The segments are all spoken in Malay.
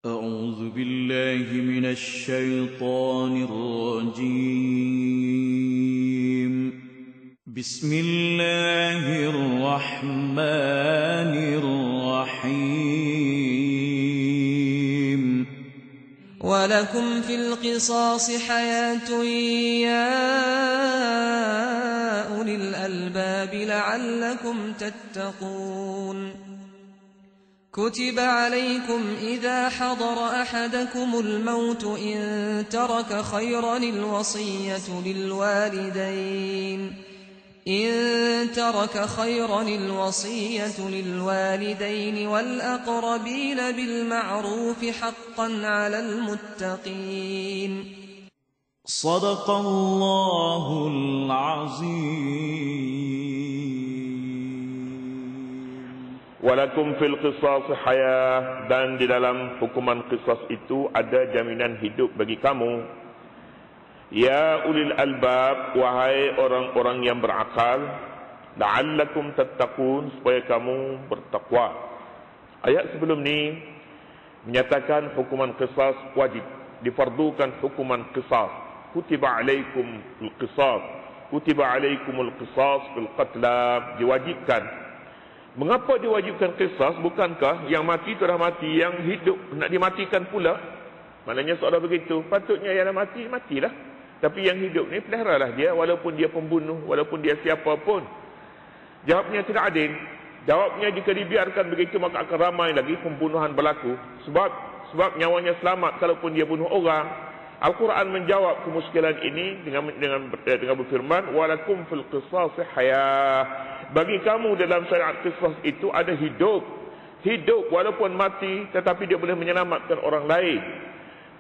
أعوذ بالله من الشيطان الرجيم. بسم الله الرحمن الرحيم. ولكم في القصاص حياة يا أولي الألباب لعلكم تتقون. كتب عليكم إذا حضر أحدكم الموت إن ترك خيرا الوصية للوالدين والأقربين بالمعروف حقا على المتقين. صدق الله العظيم. Walakum fil qisas hayah, dan di dalam hukuman qisas itu ada jaminan hidup bagi kamu. Ya ulil albab, wahai orang-orang yang berakal, la'allakum tattaqun, supaya kamu bertakwa. Ayat sebelum ni menyatakan hukuman qisas wajib, difardukan hukuman qisas. Kutiba alaikumul qisas, kutiba alaikumul qisas fil qatla, diwajibkan. Mengapa diwajibkan qisas? Bukankah yang mati itu dah mati, yang hidup nak dimatikan pula? Maknanya seorang begitu, patutnya yang dah mati, matilah. Tapi yang hidup ni peliharalah dia, walaupun dia pembunuh, walaupun dia siapa pun. Jawabnya tidak adil. Jawabnya jika dibiarkan begitu maka akan ramai lagi pembunuhan berlaku. Sebab nyawanya selamat kalaupun dia bunuh orang. Al-Quran menjawab kemuskilan ini dengan berfirman, walakum fil qisas hayah. Bagi kamu dalam syariat qisas itu ada hidup. Hidup walaupun mati, tetapi dia boleh menyelamatkan orang lain.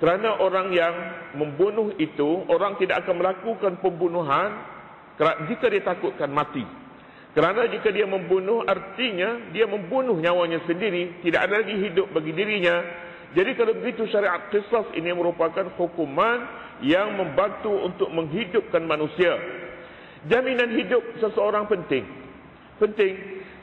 Kerana orang yang membunuh itu, orang tidak akan melakukan pembunuhan jika dia takutkan mati. Kerana jika dia membunuh, artinya dia membunuh nyawanya sendiri, tidak ada lagi hidup bagi dirinya. Jadi kalau begitu syariat qisas ini merupakan hukuman yang membantu untuk menghidupkan manusia. Jaminan hidup seseorang penting.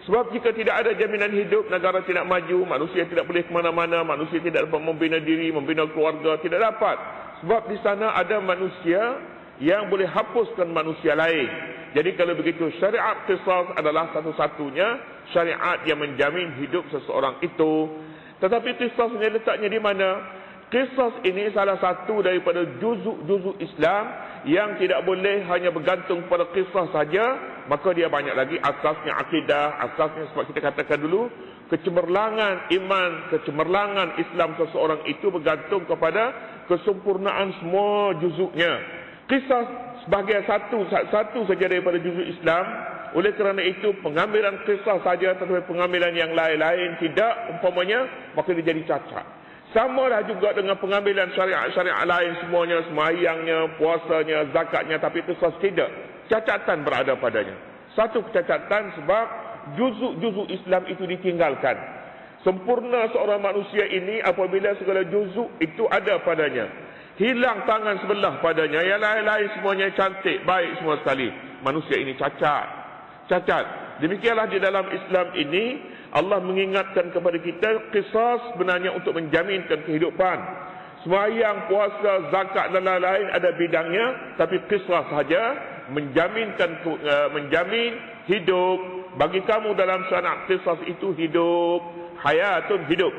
Sebab jika tidak ada jaminan hidup, negara tidak maju, manusia tidak boleh ke mana-mana, manusia tidak dapat membina diri, membina keluarga, tidak dapat. Sebab di sana ada manusia yang boleh hapuskan manusia lain. Jadi kalau begitu syariat qisas adalah satu-satunya syariat yang menjamin hidup seseorang itu. Tetapi qisas ini letaknya di mana? Qisas ini salah satu daripada juzuk-juzuk Islam yang tidak boleh hanya bergantung pada qisas saja, maka dia banyak lagi asasnya akidah, asasnya sebab kita katakan dulu, kecemerlangan iman, kecemerlangan Islam seseorang itu bergantung kepada kesempurnaan semua juzuknya. Qisas sebagai satu saja daripada juzuk Islam. Oleh kerana itu pengambilan qisas saja tetapi pengambilan yang lain-lain tidak, umpamanya, maka dia jadi cacat. Samalah juga dengan pengambilan syariat-syariat lain semuanya, sembahyangnya, puasanya, zakatnya, tapi qisas tidak. Cacatan berada padanya. Satu kecacatan sebab juzuk-juzuk Islam itu ditinggalkan. Sempurna seorang manusia ini apabila segala juzuk itu ada padanya. Hilang tangan sebelah padanya, yang lain-lain semuanya cantik, baik semua sekali. Manusia ini cacat. Demikianlah di dalam Islam ini Allah mengingatkan kepada kita qisas sebenarnya untuk menjaminkan kehidupan. Sembahyang, puasa, zakat dan lain-lain ada bidangnya, tapi qisas saja menjamin hidup. Bagi kamu dalam syariat qisas itu hidup, hayatun, hidup.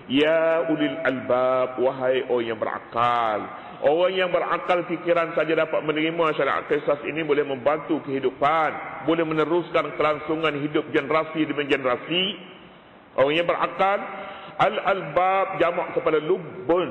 Ya ulil albab, wahai orang yang berakal. Orang yang berakal fikiran saja dapat menerima syariat qisas ini, boleh membantu kehidupan, boleh meneruskan kelangsungan hidup generasi demi generasi. Orang yang berakal, al-albab jamak kepada lubbun.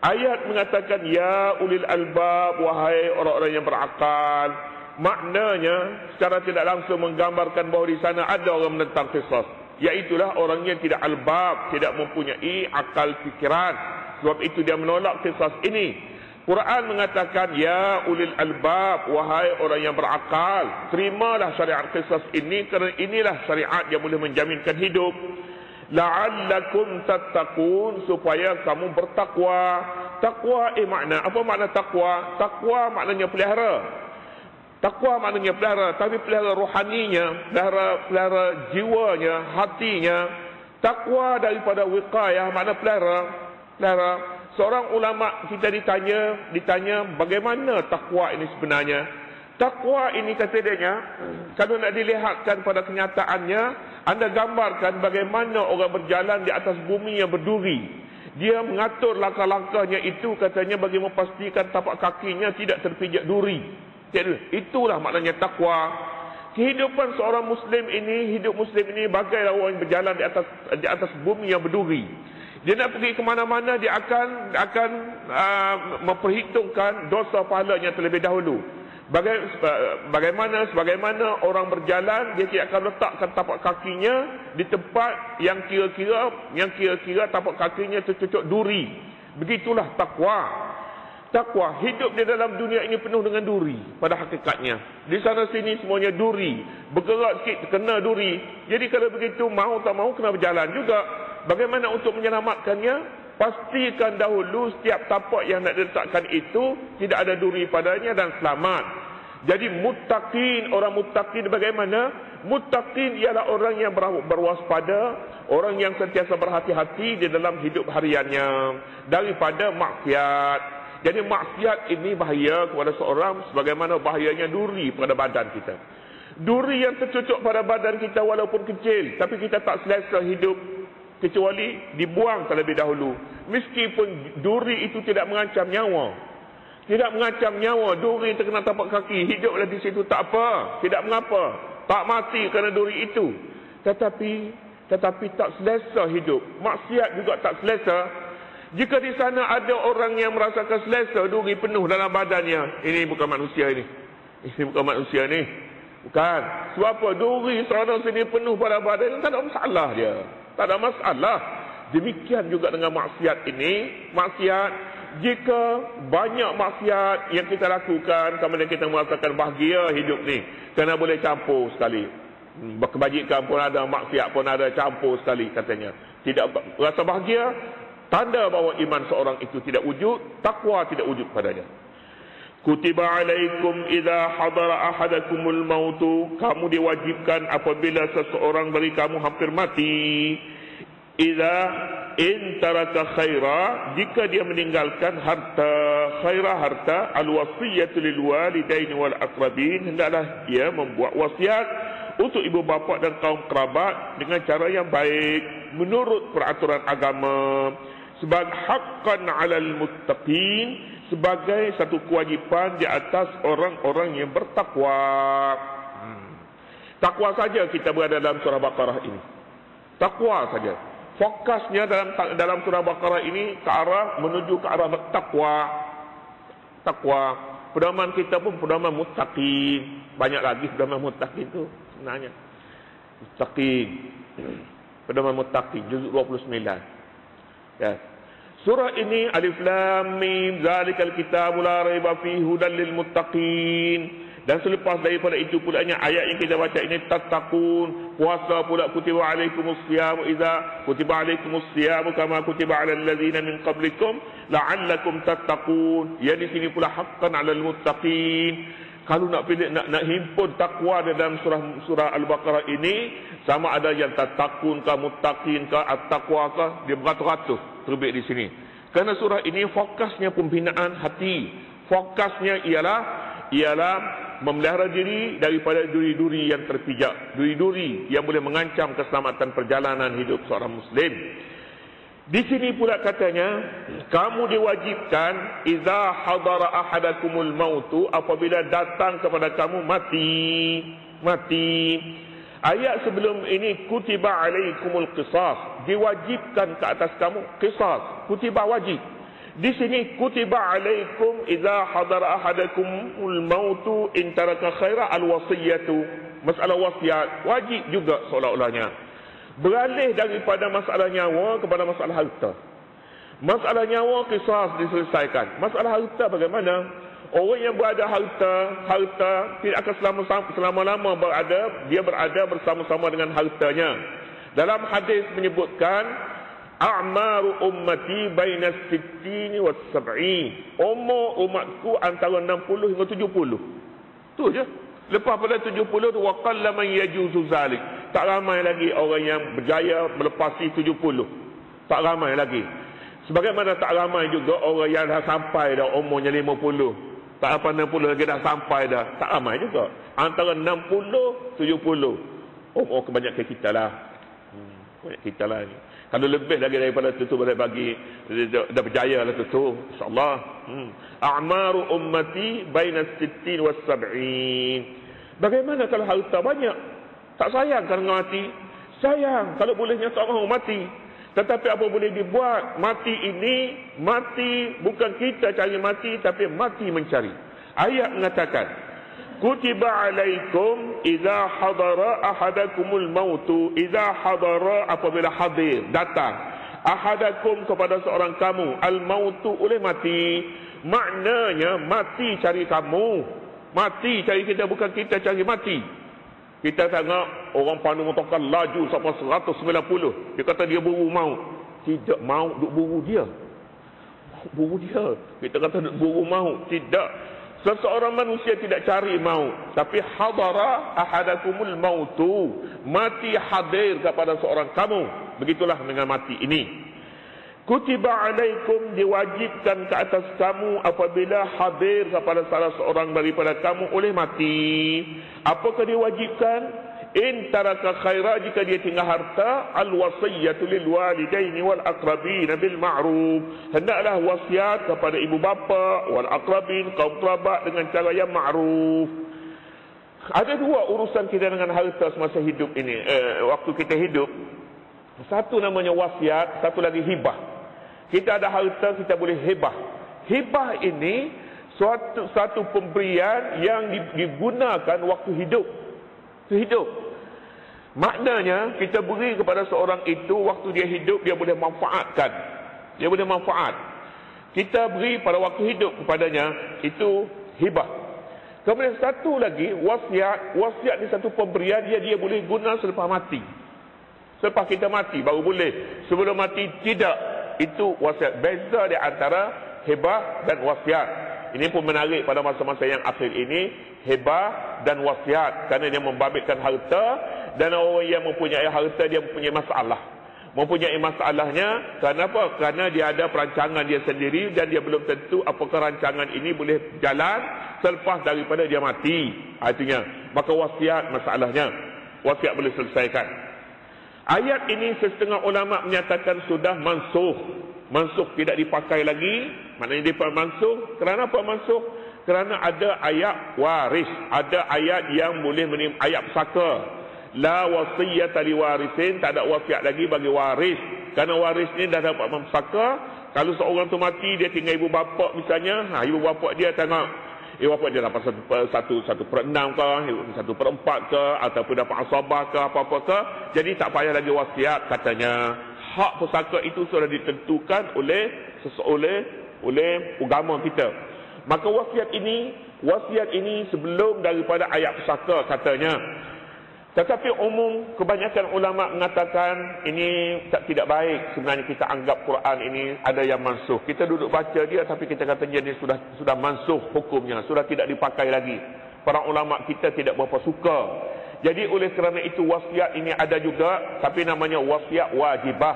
Ayat mengatakan ya ulil albab, wahai orang-orang yang berakal. Maknanya secara tidak langsung menggambarkan bahawa di sana ada orang menentang qisas, iaitulah orang yang tidak albab, tidak mempunyai akal fikiran. Sebab itu dia menolak qisas ini. Quran mengatakan ya ulil albab, wahai orang yang berakal, terimalah syariat qisas ini kerana inilah syariat yang boleh menjaminkan hidup. La'allakum tattaqun, supaya kamu bertakwa. Takwa makna apa? Makna takwa? Takwa maknanya pelihara. Takwa maknanya pelihara, tapi pelihara rohaninya, pelihara jiwanya, hatinya. Takwa daripada wiqayah, makna pelihara. Seorang ulama kita ditanya bagaimana takwa ini sebenarnya. Takwa ini kata dia, kalau nak dilihatkan pada kenyataannya, anda gambarkan bagaimana orang berjalan di atas bumi yang berduri. Dia mengatur langkah-langkahnya itu katanya bagi memastikan tapak kakinya tidak terpijak duri. Itulah maknanya takwa. Kehidupan seorang Muslim ini, hidup Muslim ini bagailah orang yang berjalan di atas bumi yang berduri. Dia nak pergi ke mana-mana, dia akan memperhitungkan dosa pahalanya terlebih dahulu. Sebagaimana orang berjalan, dia tidak akan letakkan tapak kakinya di tempat yang kira-kira tapak kakinya tercucuk duri. Begitulah takwa. Takwa, hidup di dalam dunia ini penuh dengan duri pada hakikatnya. Di sana sini semuanya duri. Bergerak sikit kena duri. Jadi kalau begitu, mau tak mau kena berjalan juga. Bagaimana untuk menyelamatkannya? Pastikan dahulu setiap tapak yang nak diletakkan itu tidak ada duri padanya dan selamat. Jadi muttaqin, orang muttaqin bagaimana? Muttaqin ialah orang yang berwaspada, orang yang sentiasa berhati-hati di dalam hidup hariannya daripada maksiat. Jadi maksiat ini bahaya kepada seorang sebagaimana bahayanya duri pada badan kita. Duri yang tercucuk pada badan kita walaupun kecil, tapi kita tak selesa hidup kecuali dibuang terlebih dahulu. Meskipun duri itu tidak mengancam nyawa. Tidak mengancam nyawa, duri terkena tapak kaki, hiduplah di situ tak apa, tidak mengapa. Tak mati kerana duri itu. Tetapi tak selesa hidup. Maksiat juga tak selesa. Jika di sana ada orang yang merasakan selesa duri penuh dalam badannya, ini bukan manusia ini. Ini bukan manusia ni. Bukan. Sebab apa? Duri serana sini penuh pada badan, tak ada masalah dia. Tak ada masalah. Demikian juga dengan maksiat ini. Maksiat, jika banyak maksiat yang kita lakukan, kemudian kita merasakan bahagia hidup ni, kerana boleh campur sekali. Kebajikan pun ada, maksiat pun ada, campur sekali katanya. Tidak rasa bahagia, tanda bahawa iman seorang itu tidak wujud, takwa tidak wujud padanya. Kutiba alaikum idza hadara ahadakumul mautu, kamu diwajibkan apabila seseorang dari kamu hampir mati, idza in taraka khaira, jika dia meninggalkan harta alwasiyatu lil walidain wal aqrabin, hendaklah dia membuat wasiat untuk ibu bapa dan kaum kerabat dengan cara yang baik menurut peraturan agama, sebagai haqqan 'alal muttaqin, sebagai satu kewajipan di atas orang-orang yang bertakwa. Takwa saja kita berada dalam surah Baqarah ini. Takwa saja. Fokusnya dalam surah Baqarah ini ke arah menuju ke arah takwa. Takwa. Pedoman kita pun pedoman muttaqin. Banyak lagi pedoman muttaqin itu sebenarnya. Muttaqin. Pedoman muttaqin juzuk 29. Ya. Surah ini Alif Lam Mim zalikal kitabu la raiba fihi hudan lil muttaqin. Dan selepas daripada itu pulanya ayat yang kita baca ini tattaqun, puasa pula kutiba alaikumus siyam idza kutiba alaikumus siyam kama kutiba alal ladzina min qablikum la'allakum tattaqun. Ya di sini pula haqqan 'alal muttaqin. Kalau nak pilih nak himpun takwa dalam surah Al-Baqarah ini, sama ada yang tattaqun ke muttaqin ke at-taqwa ke, dia beratus-ratus terbit di sini. Kerana surah ini fokusnya pembinaan hati. Fokusnya ialah memelihara diri daripada duri-duri yang terpijak, duri-duri yang boleh mengancam keselamatan perjalanan hidup seorang muslim. Di sini pula katanya, kamu diwajibkan idza hadara ahadakumul mautu, apabila datang kepada kamu mati. Ayat sebelum ini kutiba alaikumul qisas, diwajibkan ke atas kamu qisas, kutiba wajib. Di sini kutiba alaikum idza hadara ahadakumul mautu in taraka khaira alwasiyatu. Masalah wasiat wajib juga seolah-olahnya. Beralih daripada masalah nyawa kepada masalah harta. Masalah nyawa qisas diselesaikan. Masalah harta bagaimana? Orang yang berada harta tidak akan selama-lama berada bersama-sama dengan hartanya. Dalam hadis menyebutkan a'maru ummati bainas 60 was 70. Umur umatku antara 60 hingga 70. Tu je. Lepas pada 70 tu waqalla man yajuzu zalik. Tak ramai lagi orang yang berjaya melepasi 70. Tak ramai lagi. Sebagaimana tak ramai juga orang yang dah sampai dah umurnya 50. Tak apa 60 lagi dah sampai dah. Tak ramai juga. Antara 60, 70. Oh kebanyakan kita lah. Banyak kita lah ni. Kalau lebih lagi daripada itu boleh bagi dah berjaya lah itu, insyaAllah. A'maru ummati baina 60 wa 70. Bagaimana kalau harta banyak? Tak sayang kan mati? Sayang kalau bolehnya seorang mati. Tetapi apa boleh dibuat? Mati ini, mati bukan kita cari mati, tapi mati mencari. Ayat mengatakan, kutiba alaikum idza hadara ahadakumul mautu, idza hadara, apabila hadir, datang, ahadakum, kepada seorang kamu, al mautu, oleh mati. Maknanya mati cari kamu, mati cari kita, bukan kita cari mati. Kita tengok orang pandu motorkan laju sampai 190. Dia kata dia buru maut. Tidak maut, duk buru dia. Buru dia. Kita kata duk buru maut. Tidak. Seseorang manusia tidak cari maut. Tapi hadara ahadakumul mautu. Mati hadir kepada seorang kamu. Begitulah dengan mati ini. Kutiba alaikum, diwajibkan ke atas kamu apabila hadir kepada salah seorang daripada kamu oleh mati. Apakah diwajibkan? In taraka khaira, jika dia tinggal harta, al wasiyatu lil walidaini wal aqrabin bil ma'ruf. Hendaklah wasiat kepada ibu bapa wal aqrabin, kaum kerabat, dengan cara yang ma'ruf. Ada dua urusan kita dengan harta semasa hidup ini, waktu kita hidup. Satu namanya wasiat, satu lagi hibah. Kita ada harta, kita boleh hibah. Hibah ini satu pemberian yang digunakan waktu hidup. Hidup. Maknanya kita beri kepada seorang itu waktu dia hidup, dia boleh manfaatkan. Dia boleh manfaat. Kita beri pada waktu hidup kepadanya, itu hibah. Kemudian satu lagi wasiat. Wasiat ni satu pemberian dia boleh guna selepas mati. Selepas kita mati baru boleh. Sebelum mati tidak. Itu wasiat. Beza di antara hibah dan wasiat. Ini pun menarik pada masa-masa yang akhir ini. Hibah dan wasiat. Kerana dia membabitkan harta. Dan orang yang mempunyai harta, dia mempunyai masalah. Mempunyai masalahnya. Kenapa? Kerana dia ada perancangan dia sendiri. Dan dia belum tentu apakah rancangan ini boleh jalan selepas daripada dia mati. Artinya, maka wasiat masalahnya. Wasiat boleh selesaikan. Ayat ini setengah ulama menyatakan sudah mansuh. Mansuh, tidak dipakai lagi. Maknanya dia mansuh. Kerana apa mansuh? Kerana ada ayat waris. Ada ayat yang boleh ayat pesaka. La wasiyata liwarisin, tak ada wasiat lagi bagi waris. Kerana waris ni dah dapat pesaka. Kalau seorang tu mati, dia tinggal ibu bapa misalnya. Ibu bapa dia tengok, bapa dia dapat 1/6 ke, 1/4 ke, ataupun dapat asabah ke, apa-apa ke. Jadi tak payah lagi wasiat katanya. Hak pusaka itu sudah ditentukan oleh agama kita. Maka wasiat ini sebelum daripada ayat pusaka katanya. Tetapi umum kebanyakan ulama mengatakan ini tidak baik. Sebenarnya kita anggap Quran ini ada yang mansuh. Kita duduk baca dia, tapi kita kata dia ni sudah mansuh hukumnya, sudah tidak dipakai lagi. Para ulama kita tidak berapa suka. Jadi oleh kerana itu wasiat ini ada juga, tapi namanya wasiat wajibah.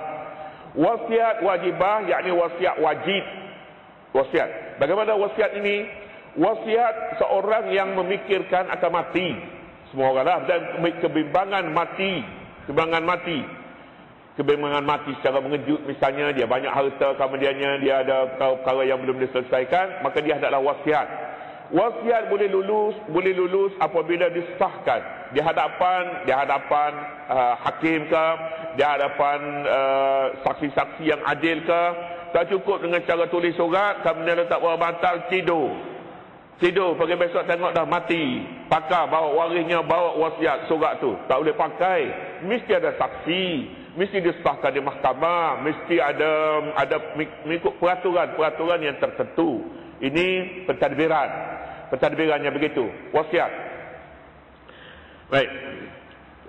Wasiat wajibah yakni wasiat wajib. Wasiat. Bagaimana wasiat ini? Wasiat seorang yang memikirkan akan mati. Semua orang lah. Dan kebimbangan mati. Kebimbangan mati secara mengejut. Misalnya dia banyak harta, kemudiannya dia ada perkara yang belum diselesaikan, maka dia adalah wasiat. Wasiat boleh lulus apabila disahkan di hadapan hakim ke, di hadapan saksi-saksi yang adil ke. Tak cukup dengan cara tulis surat, kemudian letak bawah bantal, tidur pagi besok tengok dah mati. Pakar bawa warisnya, bawa wasiat surat tu. Tak boleh pakai. Mesti ada saksi, mesti disahkan di mahkamah, mesti ada mengikut peraturan yang tertentu. Ini pentadbirannya begitu. Wasiat. Baik.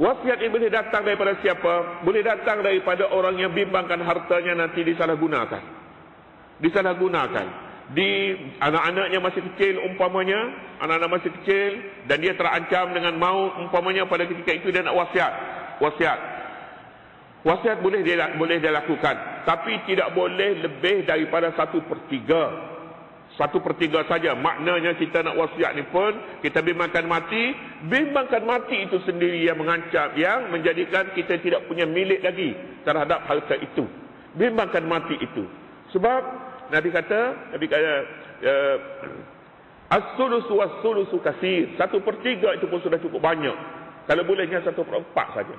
Wasiat ini boleh datang daripada siapa? Boleh datang daripada orang yang bimbangkan hartanya nanti disalahgunakan. Di anak-anaknya masih kecil umpamanya, anak-anak masih kecil dan dia terancam dengan maut umpamanya, pada ketika itu dia nak wasiat. Wasiat boleh dia lakukan. tapi tidak boleh lebih daripada 1/3. 1/3 saja. Maknanya kita nak wasiat ni pun, kita bimbangkan mati. Bimbangkan mati itu sendiri yang mengancam, yang menjadikan kita tidak punya milik lagi terhadap harta itu. Bimbangkan mati itu. Sebab Nabi kata as-sulusu was-sulusu kasir. 1/3 itu pun sudah cukup banyak. Kalau bolehnya 1/4 saja.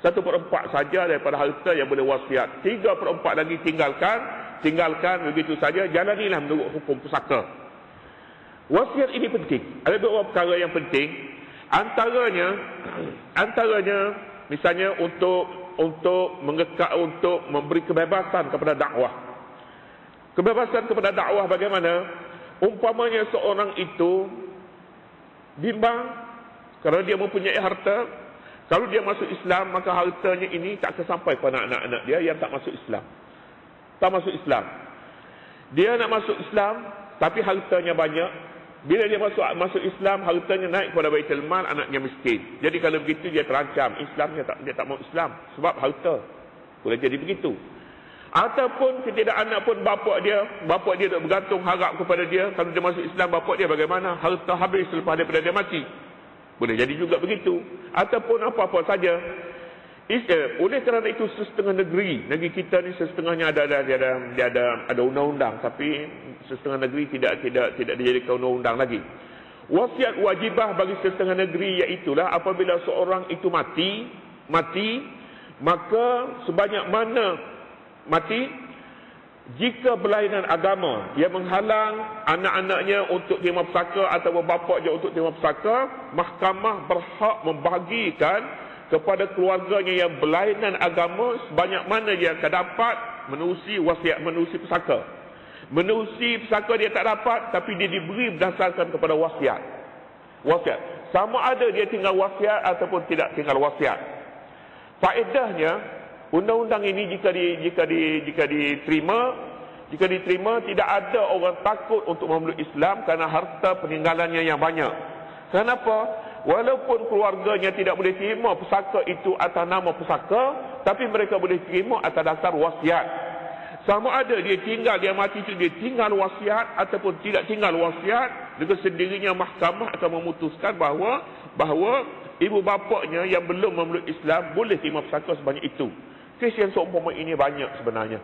1/4 saja daripada harta yang boleh wasiat. 3/4 lagi tinggalkan begitu saja. Jalanilah menurut hukum pusaka. Wasiat ini penting. Ada beberapa perkara yang penting. Antaranya misalnya untuk memberi kebebasan kepada dakwah. Kebebasan kepada dakwah bagaimana? Umpamanya seorang itu bimbang kerana dia mempunyai harta. Kalau dia masuk Islam, maka hartanya ini tak akan sampai kepada anak-anak dia yang tak masuk Islam. Tak masuk Islam. Dia nak masuk Islam, tapi hartanya banyak. Bila dia masuk Islam, hartanya naik kepada Baitul Mal, anaknya miskin. Jadi kalau begitu dia terancam. Islamnya dia tak mau Islam sebab harta. Boleh jadi begitu. Ataupun tidak anak pun bapak dia duk bergantung harap kepada dia. Kalau dia masuk Islam, bapak dia bagaimana? Harta habis selepas daripada dia mati. Boleh jadi juga begitu. Ataupun apa-apa saja. Oleh kerana itu setengah negeri kita ni setengahnya ada undang-undang, tapi setengah negeri tidak dijadikan undang-undang lagi. Wasiat wajibah bagi setengah negeri iaitulah apabila seorang itu mati, maka sebanyak mana mati, jika berlainan agama yang menghalang anak-anaknya untuk terima pusaka atau bapak dia untuk terima pusaka, mahkamah berhak membahagikan kepada keluarganya yang berlainan agama sebanyak mana dia akan dapat menerusi wasiat, menerusi pusaka. Menerusi pusaka dia tak dapat, tapi dia diberi berdasarkan kepada wasiat. Wasiat. Sama ada dia tinggal wasiat ataupun tidak tinggal wasiat. Faedahnya, undang-undang ini jika diterima, tidak ada orang takut untuk memeluk Islam kerana harta peninggalannya yang banyak. Kenapa? Walaupun keluarganya tidak boleh terima pusaka itu atas nama pusaka, tapi mereka boleh terima atas dasar wasiat. Sama ada dia mati itu dia tinggal wasiat ataupun tidak tinggal wasiat, dengan sendirinya mahkamah akan memutuskan bahawa ibu bapaknya yang belum memeluk Islam boleh terima pusaka sebanyak itu. Kes yang seumpama ini banyak sebenarnya.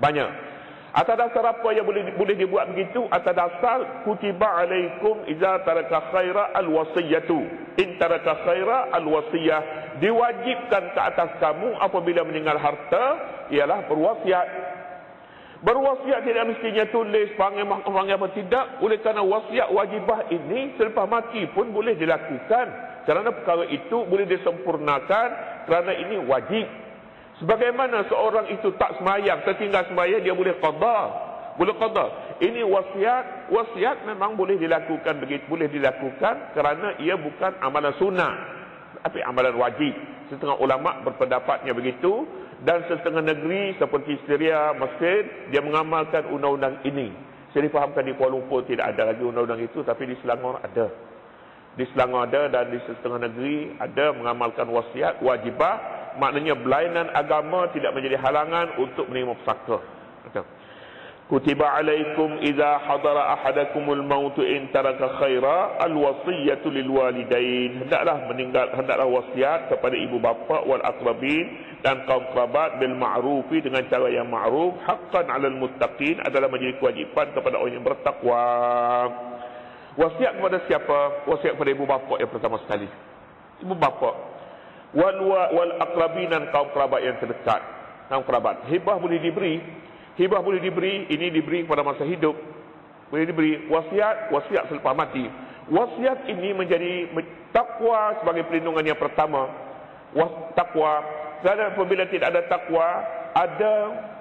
Banyak. Atas dasar apa yang boleh dibuat begitu? Atas dasar kutiba alaikum idza taraka khaira alwasiyatu. In taraka khaira alwasiyah. Diwajibkan ke atas kamu apabila meninggal harta ialah berwasiat. Berwasiat tidak mestinya tulis panggil apa tidak. Oleh kerana wasiat wajibah ini selepas mati pun boleh dilakukan. Kerana perkara itu boleh disempurnakan kerana ini wajib. Sebagaimana seorang itu tak semayang, tertinggal semayang, dia boleh qada. Boleh qada. Ini wasiat memang boleh dilakukan begitu, boleh dilakukan kerana ia bukan amalan sunnah, tapi amalan wajib. Setengah ulama berpendapatnya begitu, dan setengah negeri seperti Syria, Mesir, dia mengamalkan undang-undang ini. Saya difahamkan di Kuala Lumpur tidak ada lagi undang-undang itu, tapi di Selangor ada. Di Selangor ada dan di setengah negeri ada mengamalkan wasiat wajibah. Maknanya berlainan agama tidak menjadi halangan untuk menerima pusaka. Kutiba alaikum idza hadara ahadakumul maut in taraka khaira alwasiyatu lilwalidain. Hendaklah wasiat kepada ibu bapa wal aqrabin dan kaum kerabat bil ma'rufi dengan cara yang ma'ruf, haqqan 'alal muttaqin adalah menjadi kewajipan kepada orang yang bertakwa. Wasiat kepada siapa? Wasiat kepada ibu bapa yang pertama sekali. Ibu bapa wal aqrabin dan kaum kerabat yang terdekat. Kaum kerabat. Hibah boleh diberi. Ini diberi pada masa hidup. Boleh diberi. Wasiat selepas mati. Wasiat ini menjadi takwa sebagai perlindungan yang pertama. Takwa. Kerana apabila tidak ada takwa, ada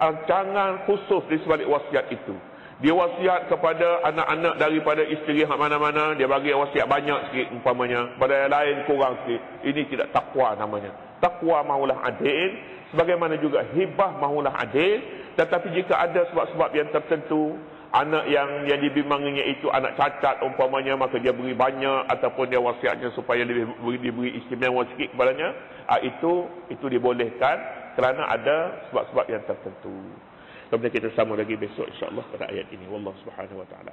rancangan khusus di sebalik wasiat itu. Dia wasiat kepada anak-anak daripada isteri mana-mana, dia bagi wasiat banyak sikit umpamanya, pada yang lain kurang sikit. Ini tidak takwa namanya. Takwa mahulah adil, sebagaimana juga hibah mahulah adil. Tetapi jika ada sebab-sebab yang tertentu, anak yang dibimbanginya itu anak cacat umpamanya, maka dia beri banyak, ataupun dia wasiatnya supaya diberi istimewa sikit kepadanya, itu dibolehkan kerana ada sebab-sebab yang tertentu. Kemudian kita sambung lagi besok insya-Allah pada ayat ini. Wallahu subhanahu wa taala.